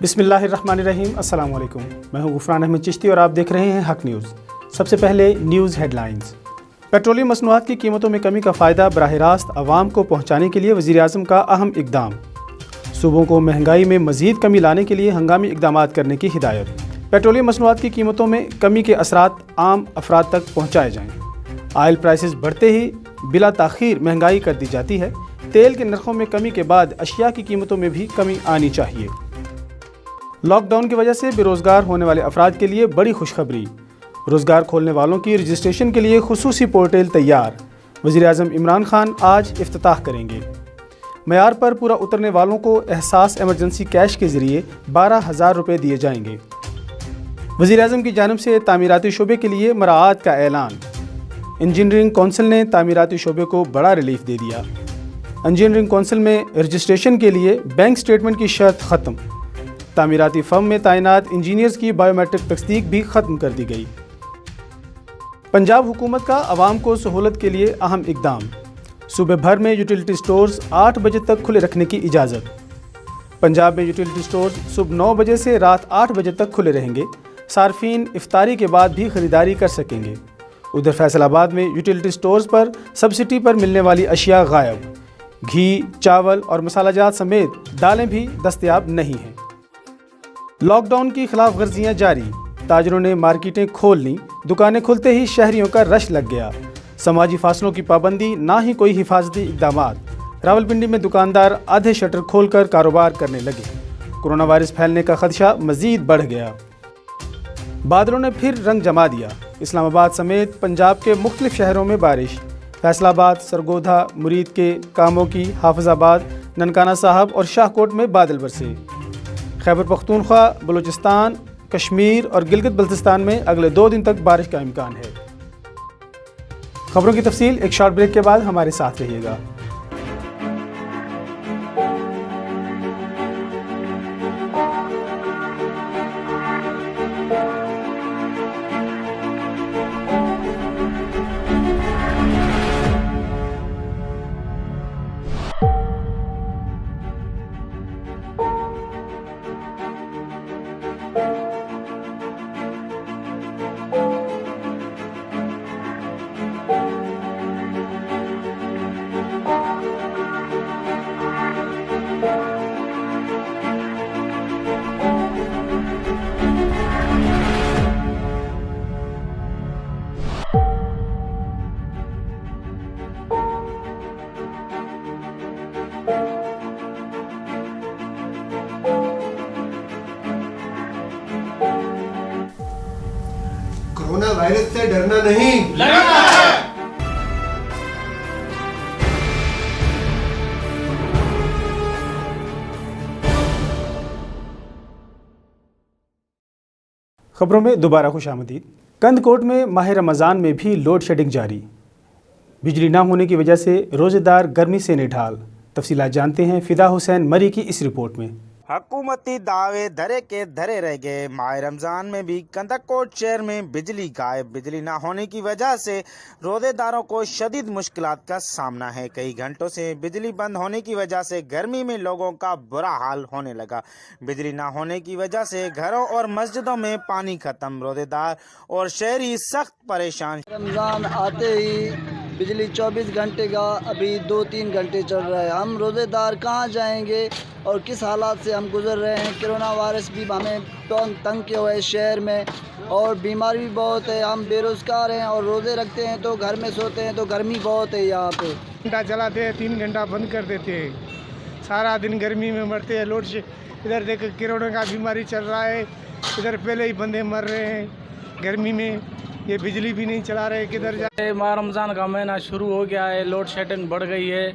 بسم اللہ الرحمن الرحیم، السلام علیکم۔ میں ہوں غفران احمد چشتی اور آپ دیکھ رہے ہیں حق نیوز۔ سب سے پہلے نیوز ہیڈ لائنز۔ پیٹرولیم مصنوعات کی قیمتوں میں کمی کا فائدہ براہ راست عوام کو پہنچانے کے لیے وزیر اعظم کا اہم اقدام۔ صوبوں کو مہنگائی میں مزید کمی لانے کے لیے ہنگامی اقدامات کرنے کی ہدایت۔ پیٹرولیم مصنوعات کی قیمتوں میں کمی کے اثرات عام افراد تک پہنچائے جائیں۔ آئل پرائسز بڑھتے ہی بلا تاخیر مہنگائی کر دی جاتی ہے۔ تیل کے نرخوں میں کمی کے بعد اشیاء کی قیمتوں میں بھی کمی آنی چاہیے۔ لاک ڈاؤن کی وجہ سے بے روزگار ہونے والے افراد کے لیے بڑی خوشخبری۔ روزگار کھولنے والوں کی رجسٹریشن کے لیے خصوصی پورٹل تیار۔ وزیر اعظم عمران خان آج افتتاح کریں گے۔ معیار پر پورا اترنے والوں کو احساس ایمرجنسی کیش کے ذریعے 12,000 روپے دیے جائیں گے۔ وزیر اعظم کی جانب سے تعمیراتی شعبے کے لیے مراعات کا اعلان۔ انجینئرنگ کونسل نے تعمیراتی شعبے کو بڑا ریلیف دے دیا۔ انجینئرنگ کونسل میں رجسٹریشن کے لیے بینک سٹیٹمنٹ کی شرط ختم۔ تعمیراتی فرم میں تعینات انجینئرز کی بائیو میٹرک تصدیق بھی ختم کر دی گئی۔ پنجاب حکومت کا عوام کو سہولت کے لیے اہم اقدام۔ صوبے بھر میں یوٹیلیٹی سٹورز 8 بجے تک کھلے رکھنے کی اجازت۔ پنجاب میں یوٹیلیٹی سٹورز صبح 9 بجے سے رات 8 بجے تک کھلے رہیں گے۔ صارفین افطاری کے بعد بھی خریداری کر سکیں گے۔ ادھر فیصل آباد میں یوٹیلیٹی سٹورز پر سبسڈی پر ملنے والی اشیاء غائب۔ گھی، چاول اور مسالہ جات سمیت دالیں بھی دستیاب نہیں ہیں۔ لاک ڈاؤن کی خلاف ورزیاں جاری۔ تاجروں نے مارکیٹیں کھول لیں۔ دکانیں کھلتے ہی شہریوں کا رش لگ گیا۔ سماجی فاصلوں کی پابندی، نہ ہی کوئی حفاظتی اقدامات۔ راولپنڈی میں دکاندار آدھے شٹر کھول کر کاروبار کرنے لگے۔ کورونا وائرس پھیلنے کا خدشہ مزید بڑھ گیا۔ بادلوں نے پھر رنگ جما دیا۔ اسلام آباد سمیت پنجاب کے مختلف شہروں میں بارش۔ فیصل آباد، سرگودھا، مرید کے، کاموں کی، حافظ آباد، ننکانہ صاحب اور شاہ کوٹ میں بادل برسے۔ خیبر پختونخوا، بلوچستان، کشمیر اور گلگت بلتستان میں اگلے 2 دن تک بارش کا امکان ہے۔ خبروں کی تفصیل ایک شارٹ بریک کے بعد ہمارے ساتھ رہیے گا۔ کورونا وائرس سے ڈرنا نہیں، لڑنا ہے۔ خبروں میں دوبارہ خوش آمدید۔ کند کوٹ میں ماہ رمضان میں بھی لوڈ شیڈنگ جاری۔ بجلی نہ ہونے کی وجہ سے روزے دار گرمی سے نڈھال۔ تفصیلات جانتے ہیں فدا حسین مری کی اس رپورٹ میں۔ حکومتی دعوے دھرے کے دھرے رہ گئے۔ ماہ رمضان میں بھی کندک کوٹ شہر میں بجلی غائب۔ بجلی نہ ہونے کی وجہ سے روزے داروں کو شدید مشکلات کا سامنا ہے۔ کئی گھنٹوں سے بجلی بند ہونے کی وجہ سے گرمی میں لوگوں کا برا حال ہونے لگا۔ بجلی نہ ہونے کی وجہ سے گھروں اور مسجدوں میں پانی ختم۔ روزے دار اور شہری سخت پریشان۔ رمضان آتے ہی بجلی 24 گھنٹے کا ابھی 2-3 گھنٹے چل رہا ہے۔ ہم روزے دار کہاں جائیں گے اور کس حالات سے ہم گزر رہے ہیں۔ کرونا وائرس بھی ہمیں تنگ کیا ہوا ہے شہر میں، اور بیماری بھی بہت ہے۔ ہم بے روزگار ہیں اور روزے رکھتے ہیں تو گھر میں سوتے ہیں تو گرمی بہت ہے یہاں پہ۔ گھنٹہ چلاتے ہیں، 3 گھنٹہ بند کر دیتے ہیں، سارا دن گرمی میں مرتے ہیں۔ لوڈ سے ادھر دیکھ کرونا کا بیماری چل رہا ہے، ادھر پہلے ہی بندے مر رہے ہیں گرمی میں، یہ بجلی بھی نہیں چلا رہے، کدھر جائے۔ ماہ رمضان کا مہینہ شروع ہو گیا ہے، لوڈ شیڈنگ بڑھ گئی ہے،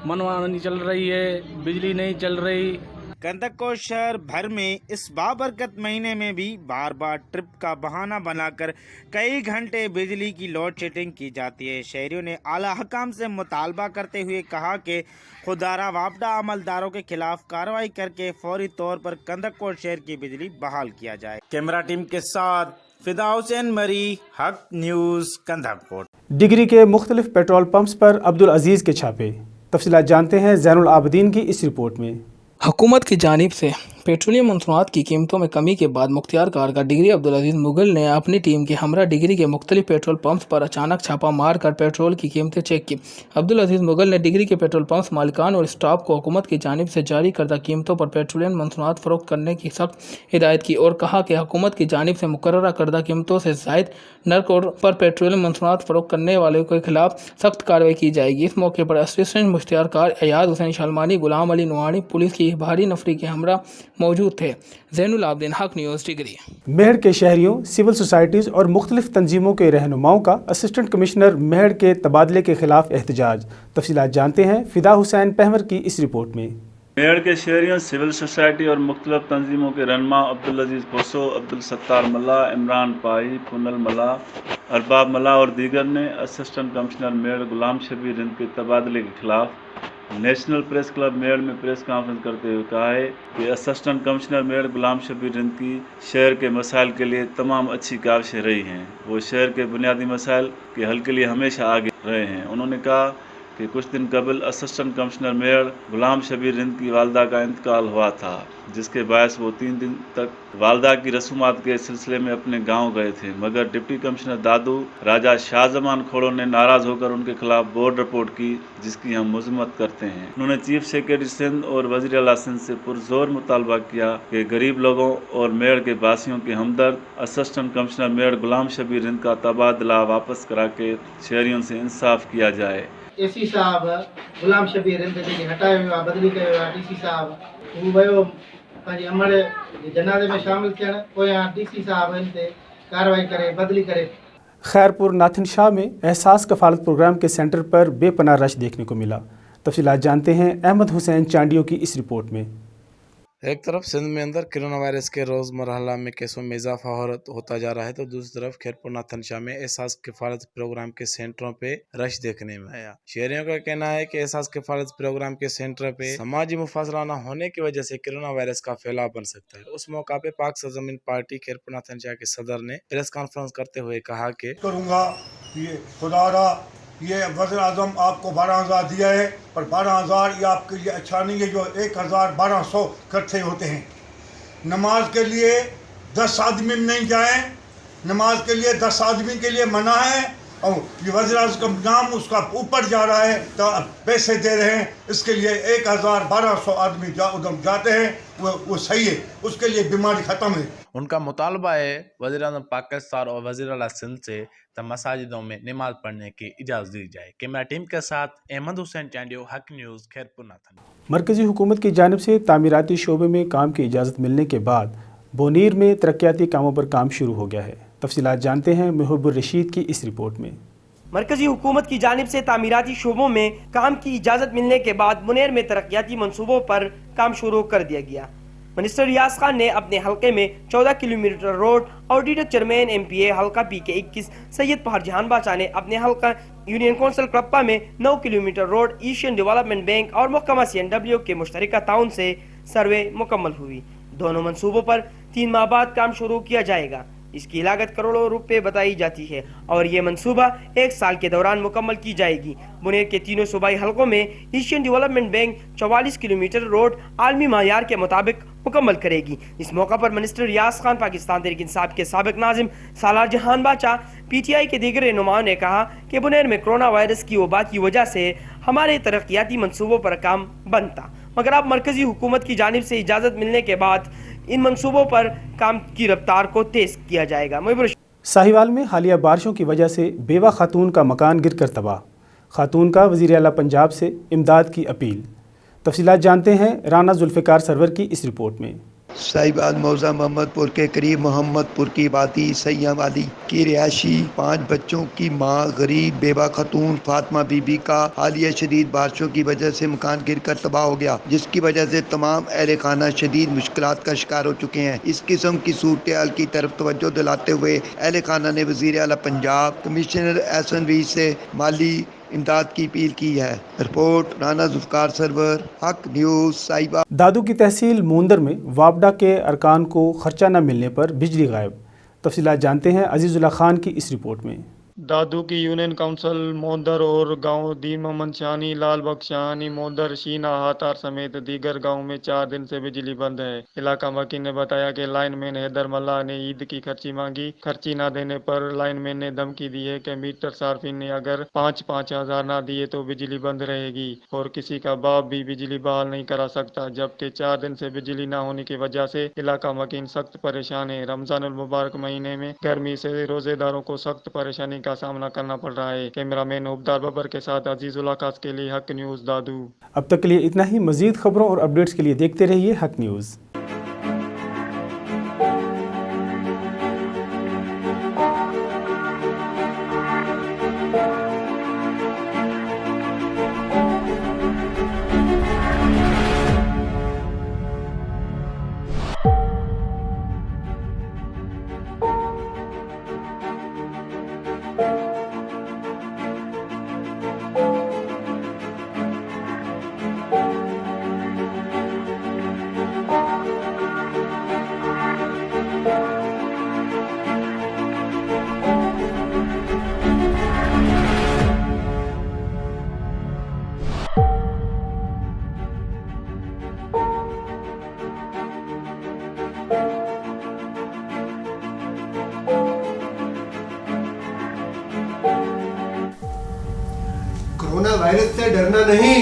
منمانی چل رہی ہے، بجلی نہیں چل رہی۔ کندک کوٹ شہر بھر میں اس بابرکت مہینے میں بھی بار بار ٹرپ کا بہانہ بنا کر کئی گھنٹے بجلی کی لوڈ شیڈنگ کی جاتی ہے۔ شہریوں نے اعلیٰ حکام سے مطالبہ کرتے ہوئے کہا کہ خودارا وابڈہ عملداروں کے خلاف کارروائی کر کے فوری طور پر کندک کوٹ شہر کی بجلی بحال کیا جائے۔ کیمرہ ٹیم کے ساتھ فدا حسین مری، حق نیوز، کندک کوٹ۔ ڈگری کے مختلف پیٹرول پمپس پر عبدالعزیز کے چھاپے۔ تفصیلات جانتے ہیں زین العابدین کی اس رپورٹ میں۔ حکومت کی جانب سے पेट्रोलियम मसनूआत की कीमतों में कमी के बाद मुख्तियार कार का डिग्री अब्दुल अजीज मुगल ने अपनी टीम के हमरा डिग्री के मुख्तलिफ पेट्रोल पंप्स पर अचानक छापा मार कर पेट्रोल की कीमतें चेक की। अब्दुल अजीज मुगल ने डिग्री के पेट्रोल पंप्स मालिकान और स्टाफ को हुकूमत की जानिब से जारी करदा कीमतों पर पेट्रोलियम मसनूआत फ़रोख्त करने की सख्त हिदायत की और कहा कि हुकूमत की जानिब से मुकर्ररा करदा कीमतों से ज़ायद नर्क पर पेट्रोलियम मसनूआत फ़रोख्त करने वालों के खिलाफ सख्त कार्रवाई की जाएगी। इस मौके पर assistant Mukhtiar car Ayad Hussain शलमानी, Ghulam Ali नुआनी, police की भारी नफरी के हमरा मौजूद थे। ज़ैनुल आबदीन, हक न्यूज़, टिगरी। मेहड़ के शहरियों, सिविल सोसाइटीज़ और मुख्तलिफ तंजीमों के रहनुमाओं का असिस्टेंट कमिश्नर मेहड़ के तबादले के खिलाफ एहतजाज। तफसीलात जानते हैं फ़िदा हुसैन पहवर की इस रिपोर्ट में। मेहड़ के शहरियों, सिविल सोसाइटी और मुख्तलिफ तंजीमों के रहनुमा अब्दुल अजीज़ पोसो, अब्दुल सत्तार मल्ला, इमरान पाई, पुनल मल्ला, अरबाब मल्ला और दीगर ने असिस्टेंट कमिश्नर मेहड़ गुलाम शबीर रिंद के तबादले के खिलाफ नेशनल प्रेस क्लब मेहड़ में प्रेस कॉन्फ्रेंस करते हुए कहा है कि असिस्टेंट कमिश्नर मेहड़ गुलाम शबीर रिंद की शहर के मसाइल के लिए तमाम अच्छी काविशें रही हैं। वो शहर के बुनियादी मसाइल के हल के लिए हमेशा आगे रहे हैं। उन्होंने कहा कि कुछ दिन कबल असिस्टेंट कमिश्नर मेहड़ गुलाम शबीर रिंद की वालदा का इंतकाल हुआ था, जिसके बायस वो 3 दिन तक वालदा की रसूमात के सिलसिले में अपने गांव गए थे, मगर डिप्टी कमिश्नर दादू राजा शाहजमान खोड़ो ने नाराज़ होकर उनके खिलाफ बोर्ड रिपोर्ट की, जिसकी हम मजम्मत करते हैं। उन्होंने चीफ सेक्रेटरी सिंध और वज़ीर आला सिंध से पुरजोर मुतालबा किया कि गरीब लोगों और मेहड़ के बासियों के हमदर्द असिस्टेंट कमिश्नर मेहड़ गुलाम शबीर रिंद का तबादला वापस करा के शहरियों से इंसाफ किया जाए। एसी साहब गुलाम शबीर रिंद जेके हटायो वियो आहे, बदली कयो आहे, डीसी साहब हू वियो पंहिंजे अमड़ जनाज़े में शामिल थियण, पोयां डीसी साहब इन ते कार्रवाई करे बदली करे। खैरपुर नाथिन शाह में एहसास कफालत प्रोग्राम के सेंटर पर बेपनाह रश देखने को मिला। तफसीलात जानते हैं अहमद हुसैन चांडियों की इस रिपोर्ट में। एक तरफ सिंध में अंदर कोरोना वायरस के रोज़ मरहला में केसों में इजाफा होता जा रहा है, तो दूसरी तरफ खैरपुर नाथन शाह में एहसास किफ़ालत प्रोग्राम के सेंटरों पे रश देखने में आया। शहरियों का कहना है कि एहसास किफ़ालत प्रोग्राम के सेंटर पे समाजी मुफासला न होने की वजह से कोरोना वायरस का फैलाव बन सकता है। उस मौका पे पाक सरजमीन पार्टी खैरपुर नाथन शाह के सदर ने प्रेस कॉन्फ्रेंस करते हुए कहा कि ये वज़ीर आज़म आपको 12,000 दिया है, पर 12,000 ये आपके लिए अच्छा नहीं है जो 1,1200 इकट्ठे होते हैं। नमाज के लिए 10 आदमी नहीं जाएं, नमाज के लिए 10 आदमी के लिए मना है, और ये वज़ीर आज़म का नाम उसका ऊपर जा रहा है तो पैसे दे रहे हैं, इसके लिए 1,1200 आदमी जाते हैं, वो सही है, उसके लिए बीमारी ख़त्म है। उनका मुतालबा है वज़ीर आज़म पाकिस्तान और वज़ीर आला सिंध से मसाजिदों में नमाज पढ़ने की इजाज़त दी जाए। कैमरा टीम के साथ अहमद हुसैन चांडियो, हक न्यूज़, खैरपुर नाथन। मरकज़ी हुकूमत की जानिब से तामीराती शोबे में काम की इजाज़त मिलने के बाद बोनीर में तरक्याती कामों पर काम शुरू हो गया है। तफसीलात जानते हैं महबूब रशीद की इस रिपोर्ट में। मरकजी हुकूमत की जानिब से तामीराती शोबों में काम की इजाज़त मिलने के बाद मुनेर में तरक्याती मनसूबों पर काम शुरू कर दिया गया। मिनिस्टर रियाज खान ने अपने हलके में 14 किलोमीटर रोड और डीडक चेयरमैन MPA हल्का PK 21 सैयद पहाड़ जहान बाचा ने अपने हल्का यूनियन कौंसिल क्रप्पा में 9 kilometre road Asian development bank और महकमा CNW के मुश्तरका ताउन से सर्वे मुकम्मल हुई। दोनों मंसूबों पर 3 माह बाद काम शुरू किया जाएगा। इसकी लागत करोड़ों रुपए बताई जाती है और ये मंसूबा 1 साल के दौरान मुकम्मल की जाएगी। मुनेर के तीनों सूबाई हलकों में Asian development bank 44 kilometre road आलमी मायार के मुताबिक मुकम्मल करेगी। इस मौका पर मिनिस्टर रियाज खान, पाकिस्तान तहरीक इंसाफ के साबिक नाजिम सालार जहान बाचा, PTI के दीगर रहनुमाओं ने कहा कि मुनेर में कोरोना वायरस की वबा की वजह से हमारे तरक्याती मंसूबों पर काम बंद था, मगर अब मरकजी हुकूमत की जानिब से इजाज़त मिलने के बाद इन मंसूबों पर काम की रफ्तार को तेज किया जाएगा। साहिवाल में हालिया बारिशों की वजह से बेवा खातून का मकान गिरकर तबाह। खातून का वज़ीर आला पंजाब से इमदाद की अपील। तफसीलात जानते हैं राना जुल्फ़िकार सरवर की इस रिपोर्ट में। साहिबाद मौजा मोहम्मदपुर के करीब मोहम्मदपुर की वादी सैय्यद वादी की रिहायशी 5 बच्चों की मां गरीब बेवा खतून फातिमा बीबी का हालिया शदीद बारिशों की वजह से मकान गिरकर तबाह हो गया, जिसकी वजह से तमाम अहले खाना शदीद मुश्किलात का शिकार हो चुके हैं। इस किस्म की सूरत हाल की तरफ तवज्जो दिलाते हुए अहले खाना ने वज़ीर आला पंजाब कमिश्नर एहसन वी से माली इमदाद की अपील की है। रिपोर्ट राना जुल्फ़िकार सरवर, हक न्यूज़, साहिबा। दादू की तहसील मूंदर में वापडा के अरकान को खर्चा न मिलने पर बिजली गायब। तफसीलात जानते हैं अजीज़ुल्लाह खान की इस रिपोर्ट में। दादू की यूनियन काउंसिल मोदर और गांव दी मोहम्मद शानी लाल बख्शानी मोदर शीना हातार समेत दीगर गांव में 4 दिन से बिजली बंद है। इलाका वकील ने बताया कि लाइनमैन हैदर मल्ला ने ईद की खर्ची मांगी। खर्ची ना देने पर लाइनमैन ने धमकी दी है कि मीटर सार्फिन ने अगर 5-5 हजार ना दिए तो बिजली बंद रहेगी और किसी का बाप भी बिजली बहाल नहीं करा सकता। जबकि 4 दिन से बिजली ना होने की वजह से इलाका वकील सख्त परेशान है। रमजान उल मुबारक महीने में गर्मी से रोजेदारों को सख्त परेशानी का सामना करना पड़ रहा है। कैमरामैन उबदार बबर के साथ अजीजुल आकाश के लिए हक न्यूज़ दादू। अब तक के लिए इतना ही। मजीद खबरों और अपडेट्स के लिए देखते रहिए हक न्यूज़। कोरोना वायरस से डरना नहीं,